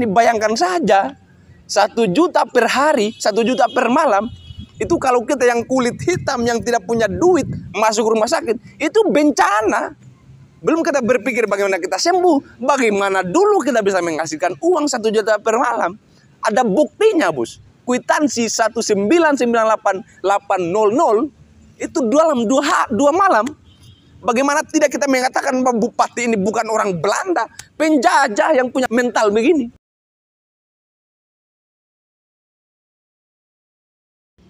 ini bayangkan saja, 1 juta per hari, 1 juta per malam. Itu kalau kita yang kulit hitam, yang tidak punya duit, masuk rumah sakit, itu bencana. Belum kita berpikir bagaimana kita sembuh, bagaimana dulu kita bisa menghasilkan uang 1 juta per malam. Ada buktinya, bos. Kwitansi 1998800 itu dalam 2 malam. Bagaimana tidak kita mengatakan bahwa bupati ini bukan orang Belanda, penjajah yang punya mental begini.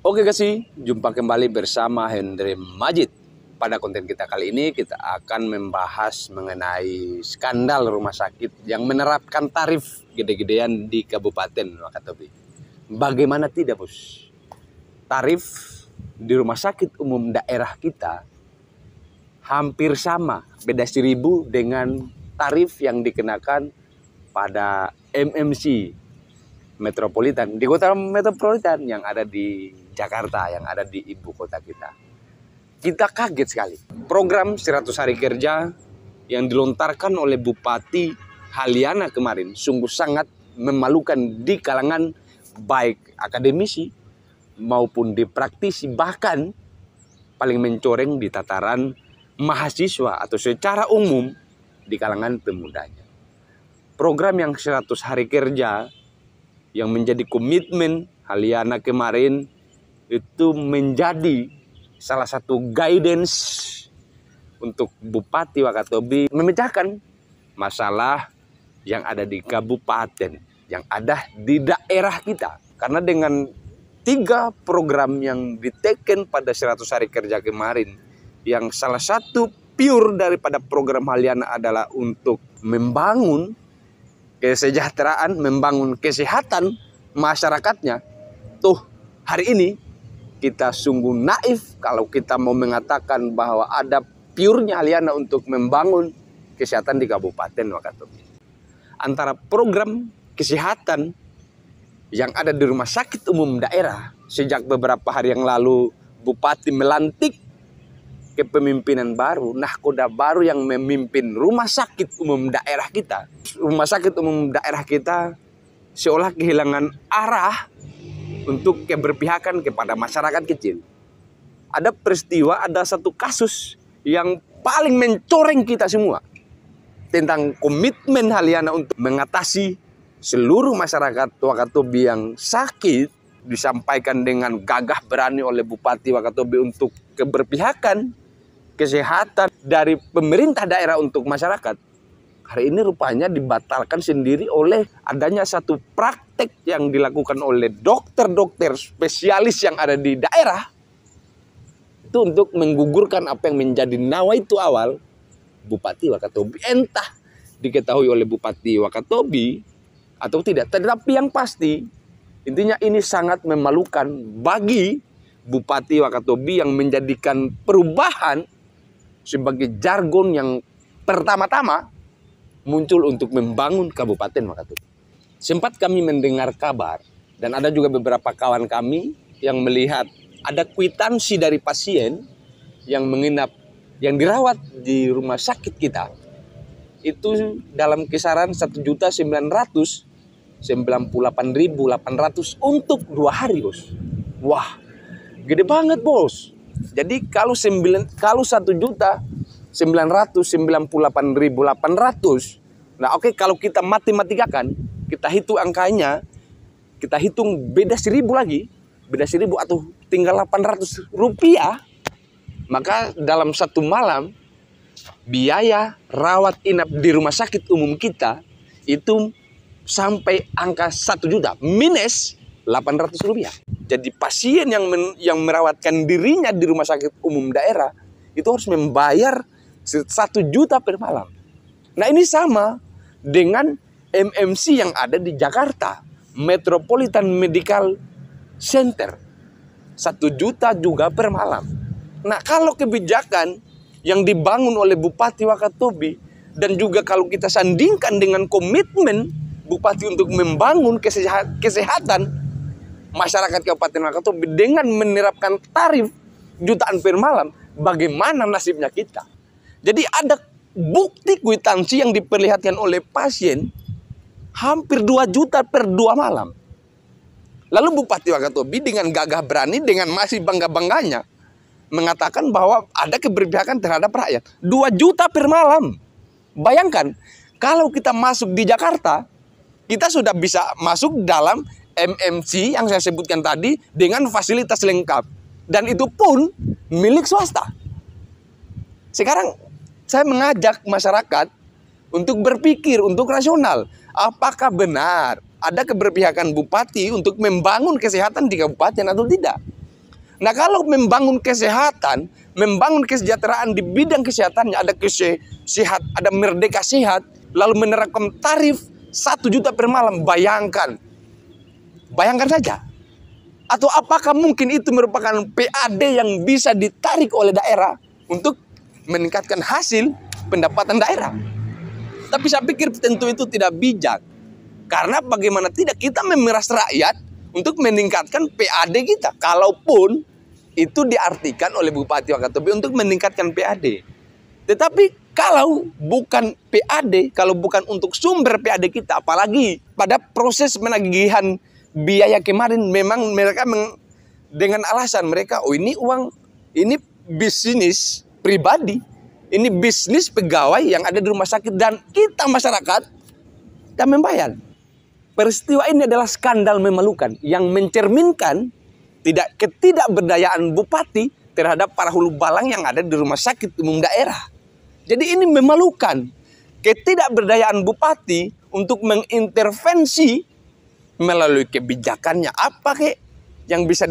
Oke kasih, jumpa kembali bersama Hendry Majid. Pada konten kita kali ini kita akan membahas mengenai skandal rumah sakit yang menerapkan tarif gede-gedean di Kabupaten Wakatobi. Bagaimana tidak, bos? Tarif di rumah sakit umum daerah kita hampir sama, beda 1.000 dengan tarif yang dikenakan pada MMC Metropolitan, di kota metropolitan yang ada di Jakarta, yang ada di ibu kota kita. Kita kaget sekali. Program 100 hari kerja yang dilontarkan oleh Bupati Haliana kemarin sungguh sangat memalukan di kalangan baik akademisi maupun di praktisi, bahkan paling mencoreng di tataran mahasiswa atau secara umum di kalangan pemudanya. Program yang 100 hari kerja yang menjadi komitmen Haliana kemarin itu menjadi salah satu guidance untuk Bupati Wakatobi memecahkan masalah yang ada di kabupaten, yang ada di daerah kita. Karena dengan 3 program yang diteken pada 100 hari kerja kemarin, yang salah satu pure daripada program Haliana adalah untuk membangun kesejahteraan, membangun kesehatan masyarakatnya. Tuh, hari ini kita sungguh naif kalau kita mau mengatakan bahwa ada purenya Haliana untuk membangun kesehatan di Kabupaten Wakatobi. Antara program kesehatan yang ada di rumah sakit umum daerah, sejak beberapa hari yang lalu Bupati melantik kepemimpinan baru, nahkoda baru yang memimpin rumah sakit umum daerah kita. Rumah sakit umum daerah kita seolah kehilangan arah untuk keberpihakan kepada masyarakat kecil. Ada peristiwa, ada satu kasus yang paling mencoreng kita semua tentang komitmen Haliana untuk mengatasi seluruh masyarakat Wakatobi yang sakit, disampaikan dengan gagah berani oleh Bupati Wakatobi untuk keberpihakan kesehatan dari pemerintah daerah untuk masyarakat. Hari ini rupanya dibatalkan sendiri oleh adanya satu praktek yang dilakukan oleh dokter-dokter spesialis yang ada di daerah. Itu untuk menggugurkan apa yang menjadi nawaitu awal Bupati Wakatobi. Entah diketahui oleh Bupati Wakatobi atau tidak. Tetapi yang pasti, intinya ini sangat memalukan bagi Bupati Wakatobi yang menjadikan perubahan sebagai jargon yang pertama-tama muncul untuk membangun Kabupaten Wakatobi. Sempat kami mendengar kabar dan ada juga beberapa kawan kami yang melihat ada kwitansi dari pasien yang menginap, yang dirawat di rumah sakit kita. Itu dalam kisaran 1.998.800 untuk 2 hari, bos. Wah, gede banget, bos. Jadi kalau 1.998.800, nah oke, kalau kita matematikakan, kita hitung angkanya, kita hitung beda 1.000 lagi, beda 1.000 atau tinggal 800 rupiah, maka dalam 1 malam biaya rawat inap di rumah sakit umum kita itu sampai angka 1 juta minus 800 rupiah. Jadi pasien yang merawatkan dirinya di rumah sakit umum daerah itu harus membayar 1 juta per malam. Nah ini sama dengan MMC yang ada di Jakarta, Metropolitan Medical Center, 1 juta juga per malam. Nah kalau kebijakan yang dibangun oleh Bupati Wakatobi dan juga kalau kita sandingkan dengan komitmen Bupati untuk membangun kesehatan masyarakat Kabupaten Wakatobi dengan menerapkan tarif jutaan per malam, bagaimana nasibnya kita? Jadi ada bukti kwitansi yang diperlihatkan oleh pasien hampir 2 juta per 2 malam. Lalu Bupati Wakatobi dengan gagah berani, dengan masih bangga-bangganya mengatakan bahwa ada keberpihakan terhadap rakyat. 2 juta per malam. Bayangkan, kalau kita masuk di Jakarta, kita sudah bisa masuk dalam MMC yang saya sebutkan tadi dengan fasilitas lengkap. Dan itu pun milik swasta. Sekarang saya mengajak masyarakat untuk berpikir, untuk rasional. Apakah benar ada keberpihakan bupati untuk membangun kesehatan di kabupaten atau tidak? Nah, kalau membangun kesehatan, membangun kesejahteraan di bidang kesehatannya, ada sehat, ada merdeka sehat, lalu menerapkan tarif 1 juta per malam, bayangkan saja. Atau apakah mungkin itu merupakan PAD yang bisa ditarik oleh daerah untuk meningkatkan hasil pendapatan daerah? Tapi saya pikir tentu itu tidak bijak. Karena bagaimana tidak kita memeras rakyat untuk meningkatkan PAD kita. Kalaupun itu diartikan oleh Bupati Wakatobi untuk meningkatkan PAD. Tetapi kalau bukan PAD, kalau bukan untuk sumber PAD kita, apalagi pada proses penagihan biaya kemarin memang mereka dengan alasan mereka, oh ini uang, ini bisnis pribadi, ini bisnis pegawai yang ada di rumah sakit dan kita masyarakat kita membayar. Peristiwa ini adalah skandal memalukan yang mencerminkan ketidakberdayaan bupati terhadap para hulu balang yang ada di rumah sakit umum daerah. Jadi ini memalukan ketidakberdayaan bupati untuk mengintervensi melalui kebijakannya apa yang bisa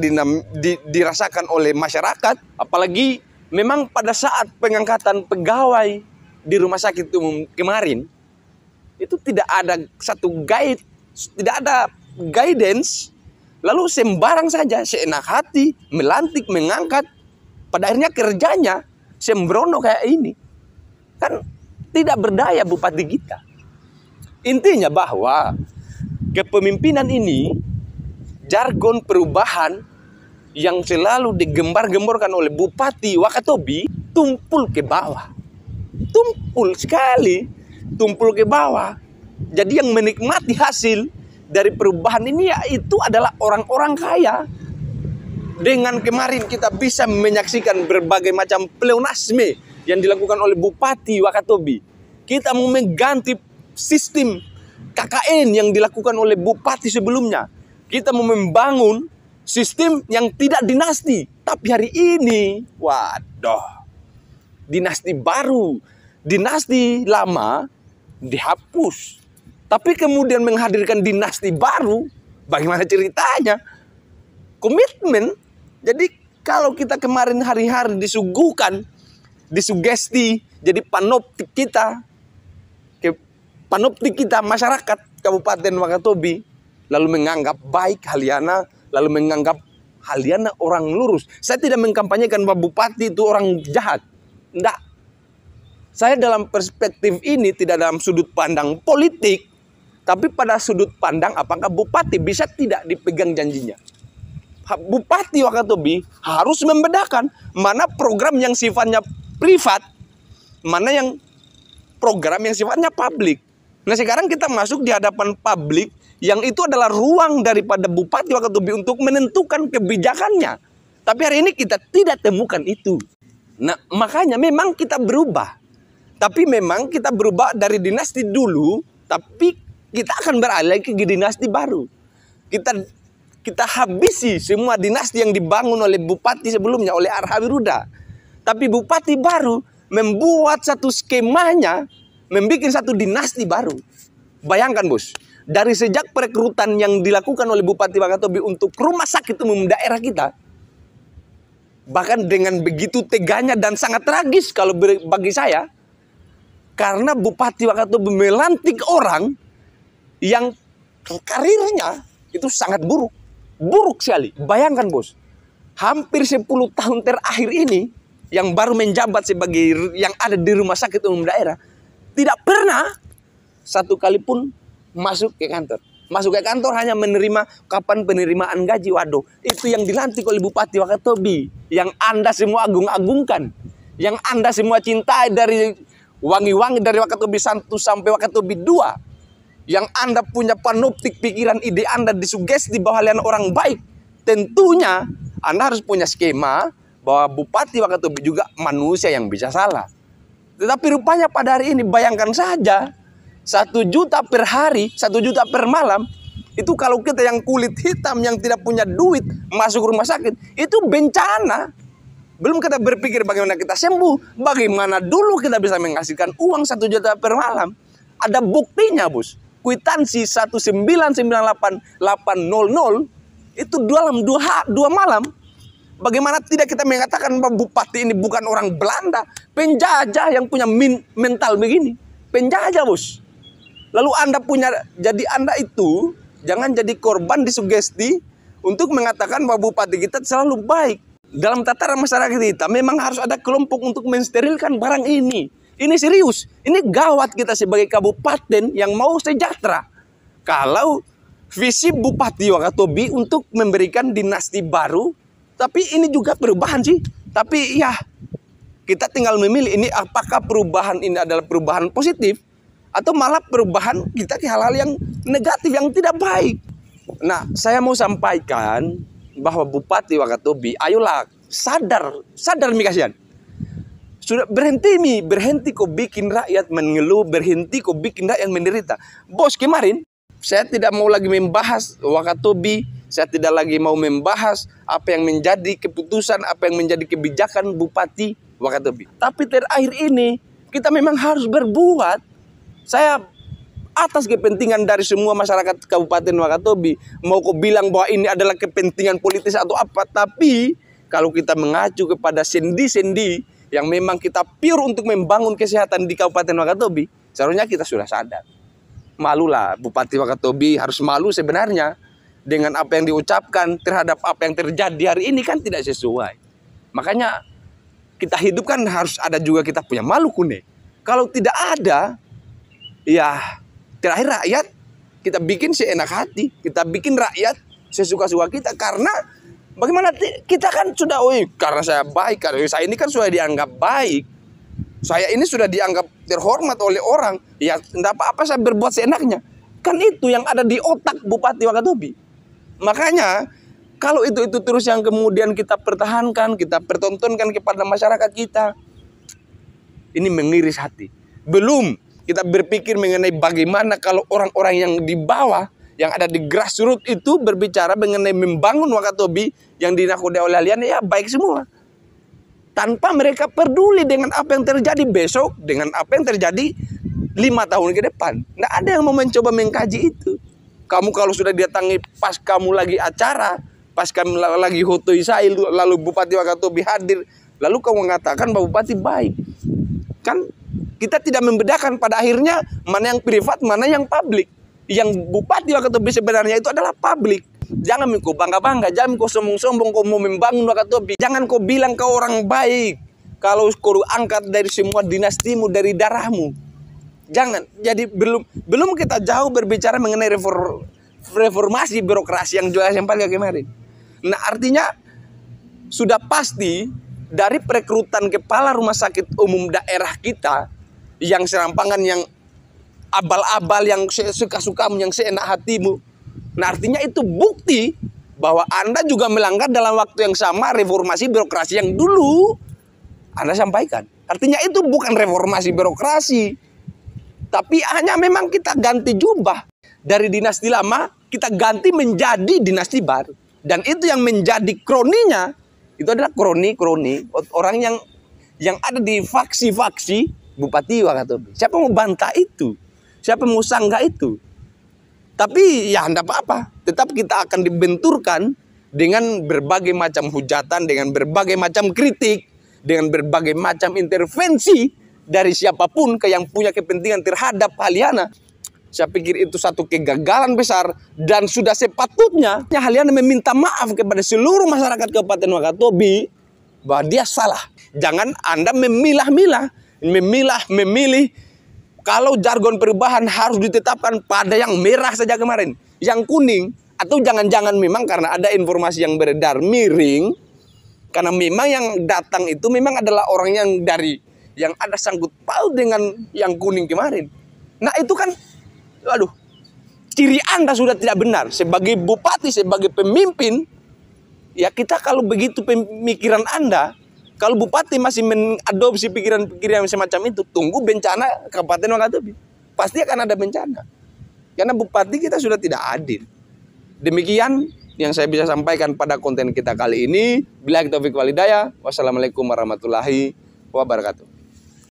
dirasakan oleh masyarakat. Apalagi memang pada saat pengangkatan pegawai di rumah sakit umum kemarin itu tidak ada satu guide, tidak ada guidance, lalu sembarang saja, seenak hati, melantik, mengangkat. Pada akhirnya kerjanya sembrono kayak ini. Kan tidak berdaya bupati kita. Intinya bahwa kepemimpinan ini, jargon perubahan yang selalu digembar-gemborkan oleh Bupati Wakatobi, tumpul ke bawah. Tumpul sekali, tumpul ke bawah. Jadi yang menikmati hasil dari perubahan ini yaitu adalah orang-orang kaya. Dengan kemarin kita bisa menyaksikan berbagai macam pleonasme yang dilakukan oleh Bupati Wakatobi. Kita mau mengganti sistem KKN yang dilakukan oleh bupati sebelumnya. Kita mau membangun sistem yang tidak dinasti. Tapi hari ini, waduh, dinasti baru, dinasti lama dihapus. Tapi kemudian menghadirkan dinasti baru, bagaimana ceritanya? Komitmen. Jadi kalau kita kemarin hari-hari disuguhkan, disugesti jadi panoptik kita, masyarakat Kabupaten Wakatobi, lalu menganggap baik Haliana, lalu menganggap Haliana orang lurus. Saya tidak mengkampanyekan bahwa bupati itu orang jahat. Tidak. Saya dalam perspektif ini tidak dalam sudut pandang politik, tapi pada sudut pandang apakah bupati bisa tidak dipegang janjinya. Bupati Wakatobi harus membedakan mana program yang sifatnya privat, mana yang program yang sifatnya publik. Nah sekarang kita masuk di hadapan publik yang itu adalah ruang daripada Bupati Wakatobi untuk menentukan kebijakannya. Tapi hari ini kita tidak temukan itu. Nah makanya memang kita berubah. Tapi memang kita berubah dari dinasti dulu, tapi kita akan beralih ke dinasti baru. Kita habisi semua dinasti yang dibangun oleh bupati sebelumnya, oleh Arhawi Ruda. Tapi bupati baru membuat satu skemanya, membuat satu dinasti baru. Bayangkan bos, dari sejak perekrutan yang dilakukan oleh Bupati Wakatobi untuk rumah sakit umum daerah kita, bahkan dengan begitu teganya dan sangat tragis kalau bagi saya, karena Bupati Wakatobi melantik orang yang karirnya itu sangat buruk. Buruk sekali. Bayangkan bos, hampir 10 tahun terakhir ini yang baru menjabat sebagai yang ada di rumah sakit umum daerah, tidak pernah satu kali pun masuk ke kantor. Masuk ke kantor hanya menerima kapan penerimaan gaji. Waduh, itu yang dilantik oleh Bupati Wakatobi, yang Anda semua agung-agungkan, yang Anda semua cintai dari wangi-wangi dari Wakatobi 1 sampai Wakatobi 2. yang Anda punya panoptik pikiran ide Anda disugesti bahwa kalian orang baik, tentunya Anda harus punya skema bahwa Bupati Wakatobi juga manusia yang bisa salah. Tetapi rupanya pada hari ini bayangkan saja 1 juta per hari, 1 juta per malam. Itu kalau kita yang kulit hitam yang tidak punya duit masuk rumah sakit, itu bencana. Belum kita berpikir bagaimana kita sembuh, bagaimana dulu kita bisa menghasilkan uang 1 juta per malam. Ada buktinya, Bos. Kwitansi 1998800 itu dalam 2 malam. Bagaimana tidak kita mengatakan bahwa Bupati ini bukan orang Belanda, penjajah yang punya mental begini. Penjajah, Bos. Lalu jadi Anda itu jangan jadi korban disugesti untuk mengatakan bahwa Bupati kita selalu baik. Dalam tataran masyarakat kita memang harus ada kelompok untuk mensterilkan barang ini. Ini serius, ini gawat kita sebagai kabupaten yang mau sejahtera. Kalau visi Bupati Wakatobi untuk memberikan dinasti baru, tapi ini juga perubahan sih. Tapi ya, kita tinggal memilih ini apakah perubahan ini adalah perubahan positif atau malah perubahan kita ke hal-hal yang negatif, yang tidak baik. Nah, saya mau sampaikan bahwa Bupati Wakatobi, ayolah sadar mi kasihan. Sudah berhenti kau bikin rakyat mengeluh, berhenti kau bikin rakyat menderita. Bos, kemarin saya tidak mau lagi membahas Wakatobi, saya tidak lagi mau membahas apa yang menjadi keputusan, apa yang menjadi kebijakan Bupati Wakatobi. Tapi terakhir ini kita memang harus berbuat. Saya atas kepentingan dari semua masyarakat Kabupaten Wakatobi, mau kau bilang bahwa ini adalah kepentingan politis atau apa, tapi kalau kita mengacu kepada sendi-sendi yang memang kita pure untuk membangun kesehatan di Kabupaten Wakatobi, seharusnya kita sudah sadar. Malulah, Bupati Wakatobi harus malu sebenarnya dengan apa yang diucapkan terhadap apa yang terjadi hari ini, kan tidak sesuai. Makanya kita hidup kan harus ada juga kita punya malu kune. Kalau tidak ada, ya terakhir rakyat kita bikin seenak hati, kita bikin rakyat sesuka-suka kita. Karena bagaimana kita kan sudah, karena saya baik, karena saya ini kan sudah dianggap baik, saya ini sudah dianggap terhormat oleh orang, ya tidak apa-apa saya berbuat seenaknya. Kan itu yang ada di otak Bupati Wakatobi. Makanya kalau itu terus yang kemudian kita pertahankan, kita pertontonkan kepada masyarakat kita, ini mengiris hati. Belum kita berpikir mengenai bagaimana kalau orang-orang yang di bawah, yang ada di grassroots itu berbicara mengenai membangun Wakatobi yang dinakodai oleh kalian, ya baik semua. Tanpa mereka peduli dengan apa yang terjadi besok, dengan apa yang terjadi 5 tahun ke depan. Nggak ada yang mau mencoba mengkaji itu. Kamu kalau sudah datangi pas kamu lagi acara, pas kamu lagi hotoi saya, lalu Bupati Wakatobi hadir, lalu kamu mengatakan bahwa Bupati baik. Kan kita tidak membedakan pada akhirnya mana yang privat, mana yang publik. Yang Bupati Wakatobi sebenarnya itu adalah publik. Jangan kau bangga-bangga, jangan kau sombong-sombong kau mau membangun Wakatobi. Jangan kau bilang kau orang baik kalau kau angkat dari semua dinastimu, dari darahmu. Jangan. Jadi belum kita jauh berbicara mengenai reformasi birokrasi yang juga yang paling kemarin. Nah, artinya sudah pasti dari perekrutan kepala rumah sakit umum daerah kita yang serampangan, yang abal-abal, yang suka-sukamu, yang seenak hatimu. Nah, artinya itu bukti bahwa Anda juga melanggar dalam waktu yang sama reformasi birokrasi yang dulu Anda sampaikan. Artinya itu bukan reformasi birokrasi, tapi hanya memang kita ganti jubah. Dari dinasti lama kita ganti menjadi dinasti baru. Dan itu yang menjadi kroninya, itu adalah kroni orang yang ada di faksi-faksi Bupati Wakatobi. Siapa mau bantah itu? Siapa mau sanggah itu? Tapi ya tidak apa-apa. Tetap kita akan dibenturkan dengan berbagai macam hujatan, dengan berbagai macam kritik, dengan berbagai macam intervensi dari siapapun yang punya kepentingan terhadap Haliana. Saya pikir itu satu kegagalan besar dan sudah sepatutnya Haliana meminta maaf kepada seluruh masyarakat Kabupaten Wakatobi bahwa dia salah. Jangan Anda memilah-milah, memilih. Kalau jargon perubahan harus ditetapkan pada yang merah saja kemarin, yang kuning, atau jangan-jangan memang karena ada informasi yang beredar miring, karena memang yang datang itu memang adalah orang yang ada sangkut paut dengan yang kuning kemarin. Nah itu kan, ciri Anda sudah tidak benar. Sebagai bupati, sebagai pemimpin, ya kita kalau begitu pemikiran Anda, kalau bupati masih mengadopsi pikiran-pikiran semacam itu, tunggu bencana Kabupaten Wakatobi. Pasti akan ada bencana. Karena bupati kita sudah tidak adil. Demikian yang saya bisa sampaikan pada konten kita kali ini. Billahi taufiq wal hidayah. Wassalamualaikum warahmatullahi wabarakatuh.